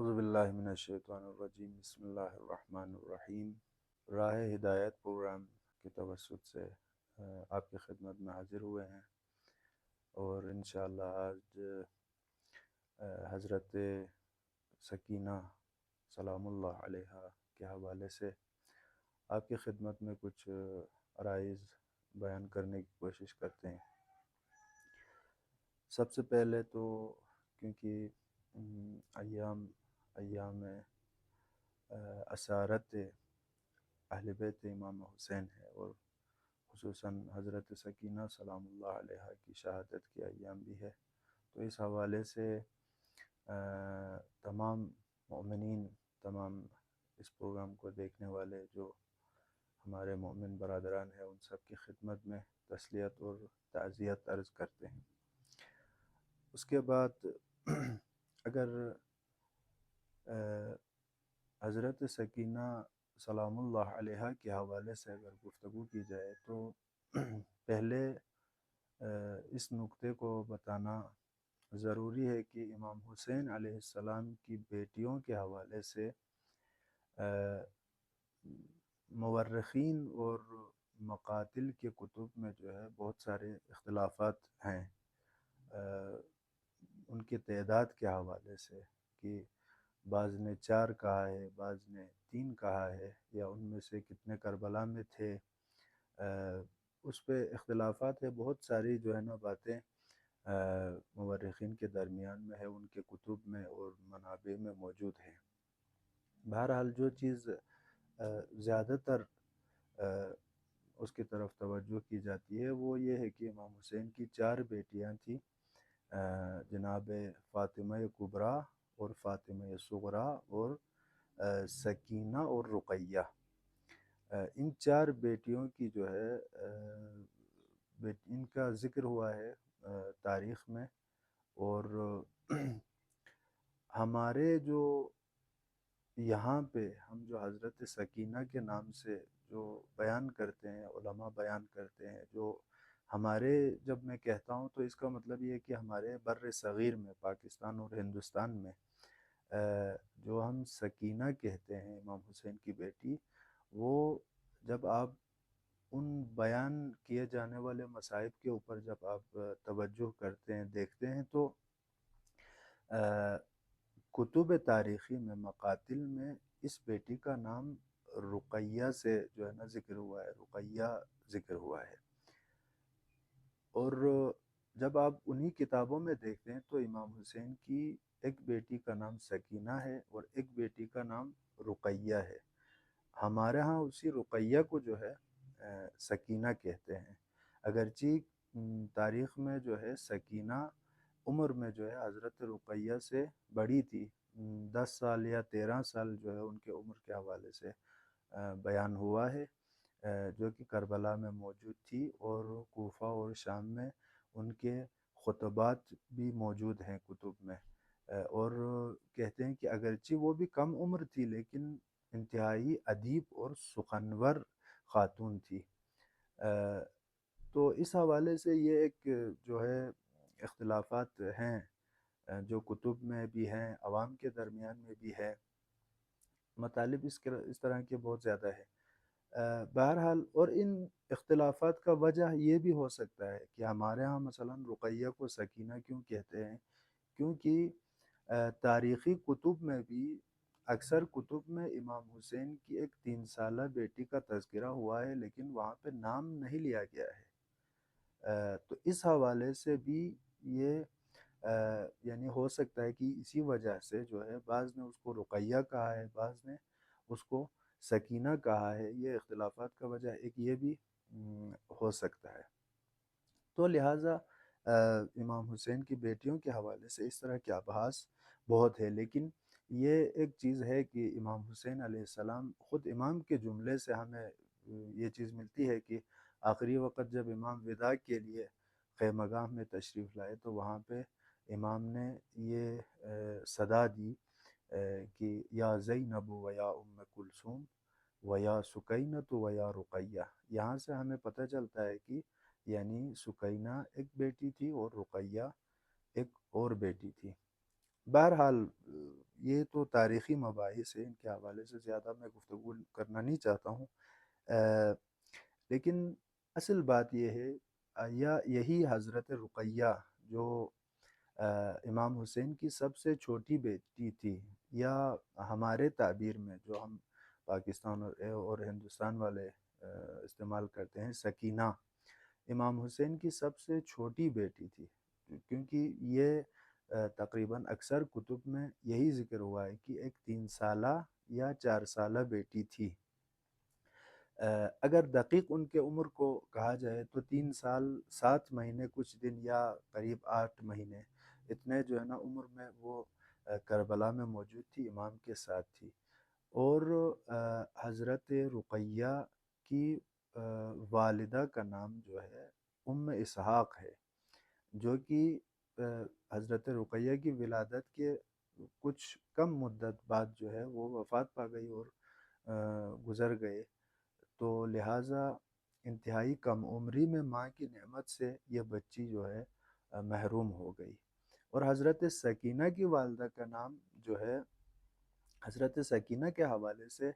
اعوذ باللہ من الشیطان الرجیم بسم اللہ الرحمن الرحیم۔ راہ ہدایت پروگرام کے توسط سے آپ کی خدمت میں حاضر ہوئے ہیں، اور انشاءاللہ آج حضرت سکینہ سلام اللہ علیہا کے حوالے سے آپ کی خدمت میں کچھ عرائض بیان کرنے کی کوشش کرتے ہیں۔ سب سے پہلے تو کیونکہ ایام اسارت اہل بیت امام حسین ہے، اور خصوصاً حضرت سکینہ سلام اللہ علیہا کی شہادت کے ایام بھی ہے، تو اس حوالے سے تمام مومنین، تمام اس پروگرام کو دیکھنے والے جو ہمارے مومن برادران ہیں، ان سب کی خدمت میں تسلیت اور تعزیت عرض کرتے ہیں۔ اس کے بعد اگر حضرت سکینہ سلام اللہ علیہا کے حوالے سے اگر گفتگو کی جائے تو پہلے اس نقطے کو بتانا ضروری ہے کہ امام حسین علیہ السلام کی بیٹیوں کے حوالے سے مورخین اور مقاتل کے کتب میں جو ہے بہت سارے اختلافات ہیں ان کی تعداد کے حوالے سے، کہ بعض نے 4 کہا ہے، بعض نے 3 کہا ہے، یا ان میں سے کتنے کربلا میں تھے، اس پہ اختلافات ہے۔ بہت ساری جو ہے نا باتیں مورخین کے درمیان میں ہے، ان کے کتب میں اور منابع میں موجود ہیں۔ بہرحال جو چیز زیادہ تر اس کی طرف توجہ کی جاتی ہے وہ یہ ہے کہ امام حسین کی 4 بیٹیاں تھیں، جناب فاطمہ کبریٰ اور فاطمہ صغریٰ اور سکینہ اور رقیہ۔ ان 4 بیٹیوں کی جو ہے ان کا ذکر ہوا ہے تاریخ میں، اور ہمارے جو یہاں پہ ہم جو حضرت سکینہ کے نام سے جو بیان کرتے ہیں، علماء بیان کرتے ہیں، جو ہمارے، جب میں کہتا ہوں تو اس کا مطلب یہ ہے کہ ہمارے بر صغیر میں، پاکستان اور ہندوستان میں جو ہم سکینہ کہتے ہیں امام حسین کی بیٹی، وہ جب آپ ان بیان کیے جانے والے مصائب کے اوپر جب آپ توجہ کرتے ہیں، دیکھتے ہیں، تو کتب تاریخی میں، مقاتل میں اس بیٹی کا نام رقیہ سے جو ہے نا ذکر ہوا ہے، رقیہ ذکر ہوا ہے۔ اور جب آپ انہی کتابوں میں دیکھتے ہیں تو امام حسین کی ایک بیٹی کا نام سکینہ ہے اور ایک بیٹی کا نام رقیہ ہے۔ ہمارے ہاں اسی رقیہ کو جو ہے سکینہ کہتے ہیں، اگرچہ تاریخ میں جو ہے سکینہ عمر میں جو ہے حضرت رقیہ سے بڑی تھی، 10 سال یا 13 سال جو ہے ان کے عمر کے حوالے سے بیان ہوا ہے، جو کہ کربلا میں موجود تھی، اور کوفہ اور شام میں ان کے خطبات بھی موجود ہیں کتب میں، اور کہتے ہیں کہ اگرچہ وہ بھی کم عمر تھی لیکن انتہائی ادیب اور سخنور خاتون تھی۔ تو اس حوالے سے یہ ایک جو ہے اختلافات ہیں جو کتب میں بھی ہیں، عوام کے درمیان میں بھی ہے، مطالب اس طرح کے بہت زیادہ ہے۔ بہرحال، اور ان اختلافات کا وجہ یہ بھی ہو سکتا ہے کہ ہمارے ہاں مثلا رقیہ کو سکینہ کیوں کہتے ہیں، کیونکہ تاریخی کتب میں بھی اکثر کتب میں امام حسین کی ایک 3 سالہ بیٹی کا تذکرہ ہوا ہے، لیکن وہاں پہ نام نہیں لیا گیا ہے۔ تو اس حوالے سے بھی یہ یعنی ہو سکتا ہے کہ اسی وجہ سے جو ہے بعض نے اس کو رقیہ کہا ہے، بعض نے اس کو سکینہ کہا ہے۔ یہ اختلافات کا وجہ ایک یہ بھی ہو سکتا ہے۔ تو لہٰذا امام حسین کی بیٹیوں کے حوالے سے اس طرح کے ابحاث بہت ہے، لیکن یہ ایک چیز ہے کہ امام حسین علیہ السلام خود امام کے جملے سے ہمیں یہ چیز ملتی ہے کہ آخری وقت جب امام وداع کے لیے خیمہ گاہ میں تشریف لائے تو وہاں پہ امام نے یہ صدا دی کہ یا زینب و یا ام کلثوم و یا سکینۃ و یا رقیہ۔ یہاں سے ہمیں پتہ چلتا ہے کہ یعنی سکینہ ایک بیٹی تھی اور رقیہ ایک اور بیٹی تھی۔ بہرحال یہ تو تاریخی مباحث ہے، ان کے حوالے سے زیادہ میں گفتگو کرنا نہیں چاہتا ہوں۔ لیکن اصل بات یہ ہے، یا یہی حضرت رقیہ جو امام حسین کی سب سے چھوٹی بیٹی تھی، یا ہمارے تعبیر میں جو ہم پاکستان اور ہندوستان والے استعمال کرتے ہیں، سکینہ، امام حسین کی سب سے چھوٹی بیٹی تھی، کیونکہ یہ تقریباً اکثر کتب میں یہی ذکر ہوا ہے کہ ایک 3 سالہ یا 4 سالہ بیٹی تھی۔ اگر دقیق ان کے عمر کو کہا جائے تو 3 سال 7 مہینے کچھ دن یا قریب 8 مہینے، اتنے جو ہے نا عمر میں وہ کربلا میں موجود تھی، امام کے ساتھ تھی۔ اور حضرت رقیہ کی والدہ کا نام جو ہے ام اسحاق ہے، جو کہ حضرت رقیہ کی ولادت کے کچھ کم مدت بعد جو ہے وہ وفات پا گئی اور گزر گئے، تو لہٰذا انتہائی کم عمری میں ماں کی نعمت سے یہ بچی جو ہے محروم ہو گئی۔ اور حضرت سکینہ کی والدہ کا نام جو ہے، حضرت سکینہ کے حوالے سے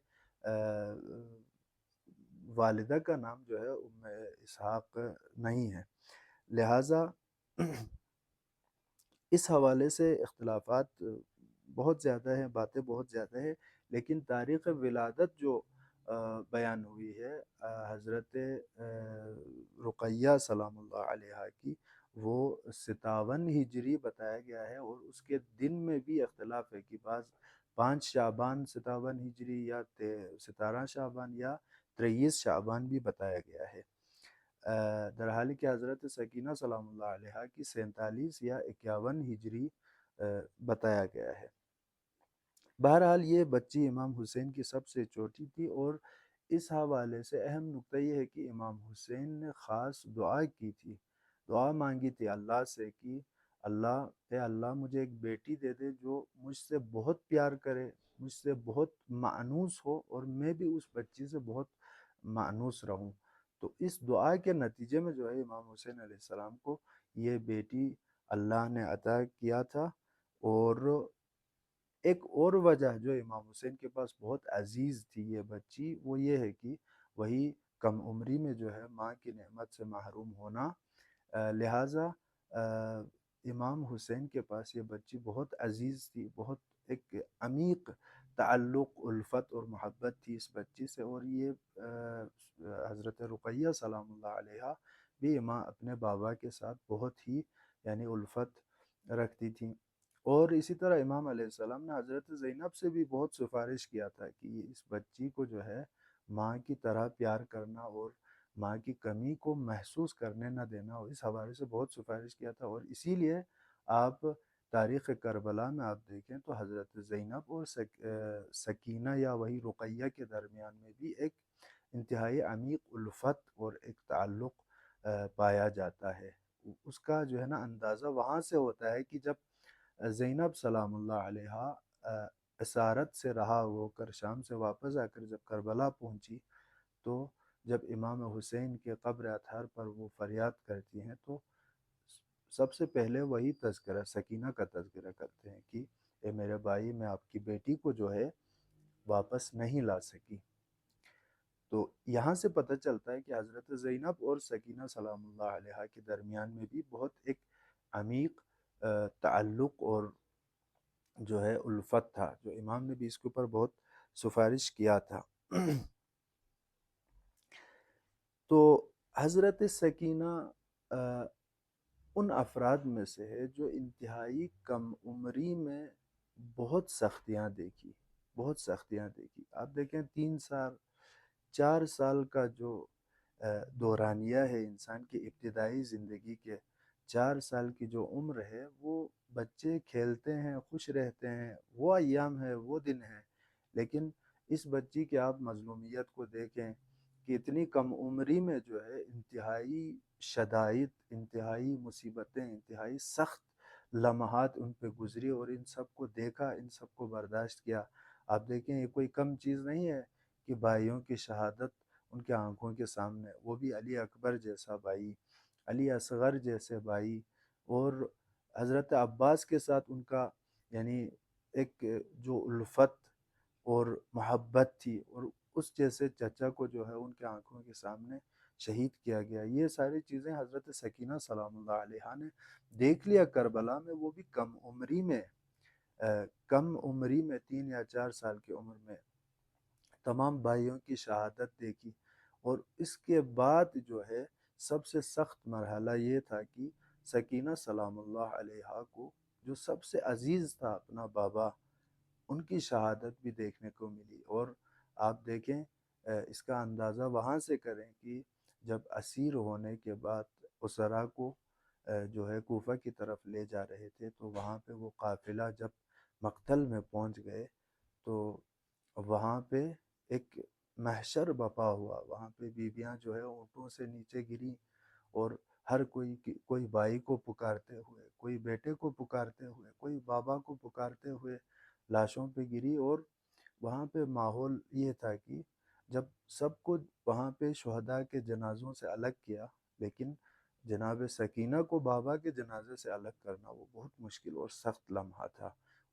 والدہ کا نام جو ہے ام اسحاق نہیں ہے، لہٰذا اس حوالے سے اختلافات بہت زیادہ ہیں، باتیں بہت زیادہ ہیں، لیکن تاریخ ولادت جو بیان ہوئی ہے حضرت رقیہ سلام اللہ علیہا کی، وہ 57 ہجری بتایا گیا ہے، اور اس کے دن میں بھی اختلاف ہے کہ بعض 5 شعبان 57 ہجری، یا 17 شعبان، یا 23 شعبان بھی بتایا گیا ہے، در حال کہ حضرت سکینہ سلام اللہ علیہا کی 47 یا 51 ہجری بتایا گیا ہے۔ بہرحال یہ بچی امام حسین کی سب سے چھوٹی تھی، اور اس حوالے سے اہم نقطہ یہ ہے کہ امام حسین نے خاص دعا کی تھی، دعا مانگی تھی اللہ سے کہ اے اللہ مجھے ایک بیٹی دے دے جو مجھ سے بہت پیار کرے، مجھ سے بہت مانوس ہو، اور میں بھی اس بچی سے بہت مانوس رہوں۔ تو اس دعا کے نتیجے میں جو ہے امام حسین علیہ السلام کو یہ بیٹی اللہ نے عطا کیا تھا۔ اور ایک اور وجہ جو امام حسین کے پاس بہت عزیز تھی یہ بچی، وہ یہ ہے کہ وہی کم عمری میں جو ہے ماں کی نعمت سے محروم ہونا، لہٰذا امام حسین کے پاس یہ بچی بہت عزیز تھی، بہت ایک عمیق تعلق، الفت اور محبت تھی اس بچی سے۔ اور یہ حضرت رقیہ سلام اللہ علیہا بھی ماں اپنے بابا کے ساتھ بہت ہی یعنی الفت رکھتی تھیں۔ اور اسی طرح امام علیہ السلام نے حضرت زینب سے بھی بہت سفارش کیا تھا کہ اس بچی کو جو ہے ماں کی طرح پیار کرنا، اور ماں کی کمی کو محسوس کرنے نہ دینا، اور اس حوالے سے بہت سفارش کیا تھا۔ اور اسی لیے آپ تاریخ کربلا میں آپ دیکھیں تو حضرت زینب اور سکینہ یا وہی رقیہ کے درمیان میں بھی ایک انتہائی عمیق الفت اور ایک تعلق پایا جاتا ہے۔ اس کا جو ہے نا اندازہ وہاں سے ہوتا ہے کہ جب زینب سلام اللہ علیہا اسارت سے رہا ہو کر شام سے واپس آ کر جب کربلا پہنچی، تو جب امام حسین کے قبر اطہر پر وہ فریاد کرتی ہیں، تو سب سے پہلے وہی تذکرہ، سکینہ کا تذکرہ کرتے ہیں کہ اے میرے بھائی، میں آپ کی بیٹی کو جو ہے واپس نہیں لا سکی۔ تو یہاں سے پتہ چلتا ہے کہ حضرت زینب اور سکینہ سلام اللہ علیہا کے درمیان میں بھی بہت ایک عمیق تعلق اور جو ہے الفت تھا، جو امام نے بھی اس کے اوپر بہت سفارش کیا تھا۔ تو حضرت سکینہ ان افراد میں سے ہے جو انتہائی کم عمری میں بہت سختیاں دیکھی، بہت سختیاں دیکھی۔ آپ دیکھیں 3 سال 4 سال کا جو دورانیہ ہے انسان کی ابتدائی زندگی کے، 4 سال کی جو عمر ہے، وہ بچے کھیلتے ہیں، خوش رہتے ہیں، وہ ایام ہے، وہ دن ہے، لیکن اس بچی کے آپ مظلومیت کو دیکھیں کہ اتنی کم عمری میں جو ہے انتہائی شدائد، انتہائی مصیبتیں، انتہائی سخت لمحات ان پہ گزری، اور ان سب کو دیکھا، ان سب کو برداشت کیا۔ آپ دیکھیں یہ کوئی کم چیز نہیں ہے کہ بھائیوں کی شہادت ان کے آنکھوں کے سامنے، وہ بھی علی اکبر جیسا بھائی، علی اصغر جیسے بھائی، اور حضرت عباس کے ساتھ ان کا یعنی ایک جو الفت اور محبت تھی، اور اس جیسے چچا کو جو ہے ان کے آنکھوں کے سامنے شہید کیا گیا۔ یہ ساری چیزیں حضرت سکینہ سلام اللہ علیہا نے دیکھ لیا کربلا میں، وہ بھی کم عمری میں، کم عمری میں 3 یا 4 سال کی عمر میں تمام بھائیوں کی شہادت دیکھی۔ اور اس کے بعد جو ہے سب سے سخت مرحلہ یہ تھا کہ سکینہ سلام اللہ علیہا کو جو سب سے عزیز تھا اپنا بابا، ان کی شہادت بھی دیکھنے کو ملی۔ اور آپ دیکھیں اس کا اندازہ وہاں سے کریں کہ جب اسیر ہونے کے بعد اسرا کو جو ہے کوفہ کی طرف لے جا رہے تھے، تو وہاں پہ وہ قافلہ جب مقتل میں پہنچ گئے تو وہاں پہ ایک محشر بپا ہوا۔ وہاں پہ بیویاں جو ہے اونٹوں سے نیچے گریں، اور ہر کوئی بھائی کو پکارتے ہوئے، کوئی بیٹے کو پکارتے ہوئے، کوئی بابا کو پکارتے ہوئے لاشوں پہ گری۔ اور وہاں پہ ماحول یہ تھا کہ جب سب کو وہاں پہ شہداء کے جنازوں سے الگ کیا، لیکن جناب سکینہ کو بابا کے جنازے سے الگ کرنا وہ بہت مشکل اور سخت لمحہ تھا۔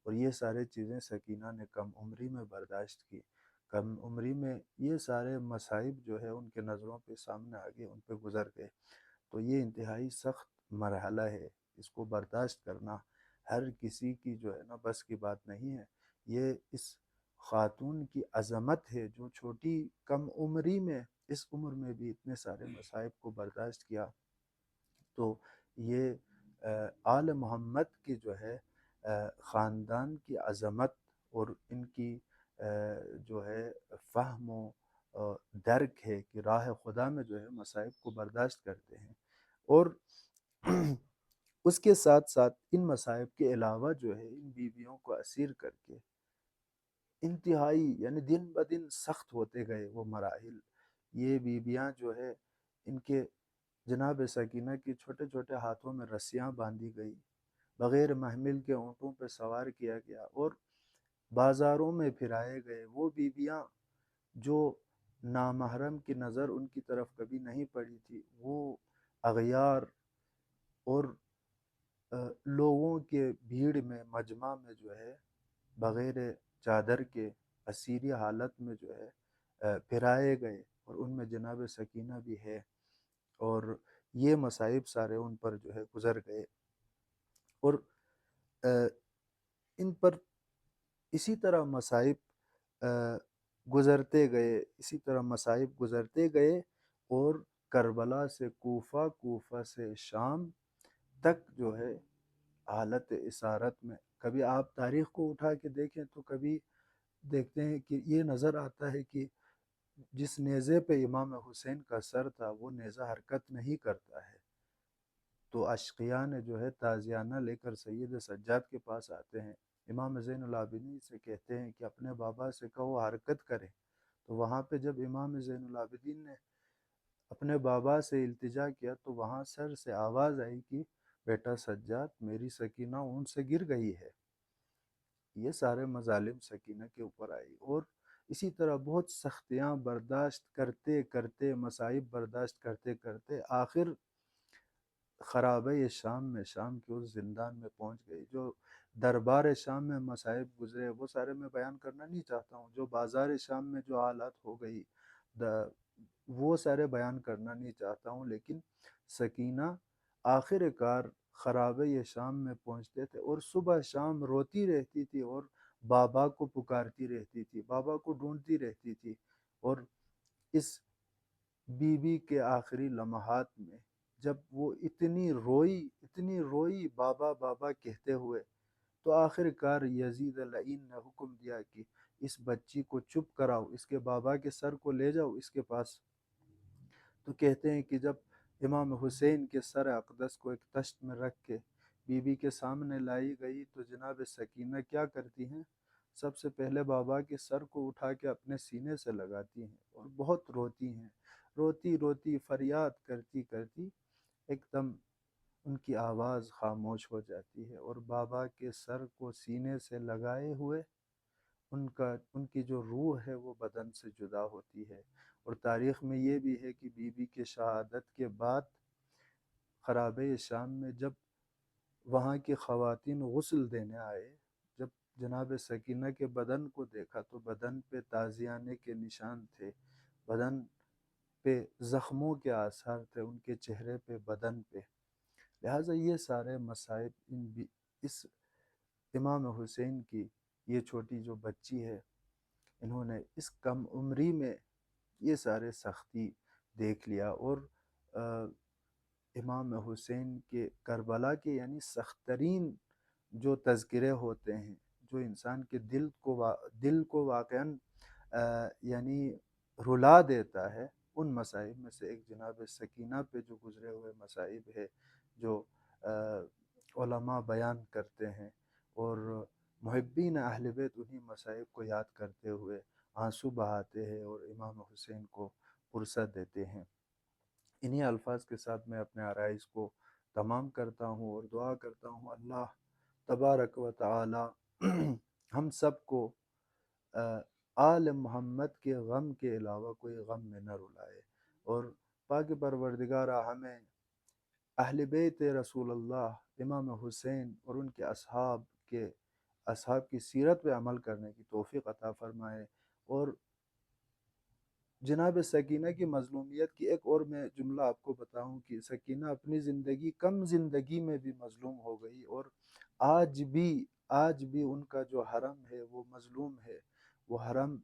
اور یہ سارے چیزیں سکینہ نے کم عمری میں برداشت کی۔ کم عمری میں یہ سارے مصائب جو ہے ان کے نظروں پہ سامنے آگے، ان پہ گزر گئے۔ تو یہ انتہائی سخت مرحلہ ہے، اس کو برداشت کرنا ہر کسی کی جو ہے نا بس کی بات نہیں ہے۔ یہ اس خاتون کی عظمت ہے جو چھوٹی کم عمری میں، اس عمر میں بھی اتنے سارے مصائب کو برداشت کیا۔ تو یہ آل محمد کی جو ہے خاندان کی عظمت اور ان کی جو ہے فہم و درک ہے کہ راہ خدا میں جو ہے مصائب کو برداشت کرتے ہیں۔ اور اس کے ساتھ ساتھ ان مصائب کے علاوہ جو ہے ان بیویوں کو اسیر کر کے انتہائی یعنی دن بدن سخت ہوتے گئے وہ مراحل۔ یہ بیویاں جو ہے ان کے جناب سکینہ کی چھوٹے چھوٹے ہاتھوں میں رسیاں باندھی گئی، بغیر محمل کے اونٹوں پہ سوار کیا گیا، اور بازاروں میں پھرائے گئے۔ وہ بیویاں جو نامحرم کی نظر ان کی طرف کبھی نہیں پڑی تھی، وہ اغیار اور لوگوں کے بھیڑ میں مجمع میں جو ہے بغیر چادر کے اسیری حالت میں جو ہے پھرائے گئے، اور ان میں جناب سکینہ بھی ہے۔ اور یہ مصائب سارے ان پر جو ہے گزر گئے۔ اور ان پر اسی طرح مصائب گزرتے گئے، اسی طرح مصائب گزرتے گئے، اور کربلا سے کوفہ، کوفہ سے شام تک جو ہے حالت اسارت میں۔ کبھی آپ تاریخ کو اٹھا کے دیکھیں تو کبھی دیکھتے ہیں کہ یہ نظر آتا ہے کہ جس نیزے پہ امام حسین کا سر تھا وہ نیزہ حرکت نہیں کرتا ہے۔ تو اشقیاء نے جو ہے تازیانہ لے کر سید سجاد کے پاس آتے ہیں، امام زین العابدین سے کہتے ہیں کہ اپنے بابا سے کہو حرکت کرے۔ تو وہاں پہ جب امام زین العابدین نے اپنے بابا سے التجا کیا تو وہاں سر سے آواز آئی کہ بیٹا سجاد، میری سکینہ اونٹ سے گر گئی ہے۔ یہ سارے مظالم سکینہ کے اوپر آئی، اور اسی طرح بہت سختیاں برداشت کرتے کرتے، مصائب برداشت کرتے کرتے آخر خرابہ شام میں، شام کے اس زندان میں پہنچ گئی۔ جو دربار شام میں مصائب گزرے وہ سارے میں بیان کرنا نہیں چاہتا ہوں، جو بازار شام میں جو حالات ہو گئی وہ سارے بیان کرنا نہیں چاہتا ہوں، لیکن سکینہ آخر کار خرابہ شام میں پہنچتے تھے، اور صبح شام روتی رہتی تھی، اور بابا کو پکارتی رہتی تھی، بابا کو ڈھونڈتی رہتی تھی۔ اور اس بی بی کے آخری لمحات میں جب وہ اتنی روئی بابا بابا کہتے ہوئے، تو آخر کار یزید لعین نے حکم دیا کہ اس بچی کو چپ کراؤ، اس کے بابا کے سر کو لے جاؤ اس کے پاس۔ تو کہتے ہیں کہ جب امام حسین کے سر اقدس کو ایک تشت میں رکھ کے بی بی کے سامنے لائی گئی، تو جناب سکینہ کیا کرتی ہیں، سب سے پہلے بابا کے سر کو اٹھا کے اپنے سینے سے لگاتی ہیں، اور بہت روتی ہیں۔ روتی روتی فریاد کرتی کرتی ایک دم ان کی آواز خاموش ہو جاتی ہے، اور بابا کے سر کو سینے سے لگائے ہوئے ان کی جو روح ہے وہ بدن سے جدا ہوتی ہے۔ اور تاریخ میں یہ بھی ہے کہ بی بی کے شہادت کے بعد خرابہ شام میں جب وہاں کی خواتین غسل دینے آئے، جب جناب سکینہ کے بدن کو دیکھا تو بدن پہ تازیانے کے نشان تھے، بدن پہ زخموں کے آثار تھے، ان کے چہرے پہ، بدن پہ۔ لہٰذا یہ سارے مصائب اس امام حسین کی یہ چھوٹی جو بچی ہے، انہوں نے اس کم عمری میں یہ سارے سختی دیکھ لیا، اور امام حسین کے کربلا کے یعنی سخت ترین جو تذکرے ہوتے ہیں، جو انسان کے دل کو واقعاً یعنی رلا دیتا ہے، ان مصائب میں سے ایک جناب سکینہ پہ جو گزرے ہوئے مصائب ہے، جو علماء بیان کرتے ہیں، اور محبین اہل بیت انہی مصائب کو یاد کرتے ہوئے آنسو بہاتے ہیں اور امام حسین کو پرسہ دیتے ہیں۔ انہی الفاظ کے ساتھ میں اپنے عرائض کو تمام کرتا ہوں اور دعا کرتا ہوں اللہ تبارک و تعالی ہم سب کو آل محمد کے غم کے علاوہ کوئی غم میں نہ رلائے، اور پاک پروردگارہ ہمیں اہل بیت رسول اللہ امام حسین اور ان کے اصحاب کی سیرت پہ عمل کرنے کی توفیق عطا فرمائے۔ اور جناب سکینہ کی مظلومیت کی ایک اور میں جملہ آپ کو بتاؤں کہ سکینہ اپنی کم زندگی میں بھی مظلوم ہو گئی، اور آج بھی ان کا جو حرم ہے وہ مظلوم ہے، وہ حرم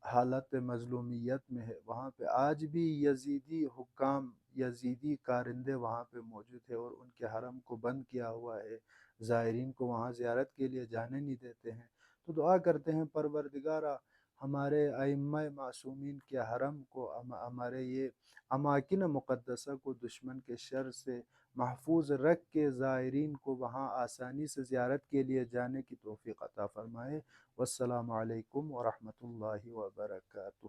حالت مظلومیت میں ہے، وہاں پہ آج بھی یزیدی حکام، یزیدی کارندے وہاں پہ موجود ہے، اور ان کے حرم کو بند کیا ہوا ہے، زائرین کو وہاں زیارت کے لیے جانے نہیں دیتے ہیں۔ تو دعا کرتے ہیں پروردگارہ ہمارے ائمہ معصومین کے حرم کو، ہمارے یہ اماکن مقدسہ کو دشمن کے شر سے محفوظ رکھ کے زائرین کو وہاں آسانی سے زیارت کے لیے جانے کی توفیق عطا فرمائے۔ والسلام علیکم ورحمۃ اللہ وبرکاتہ۔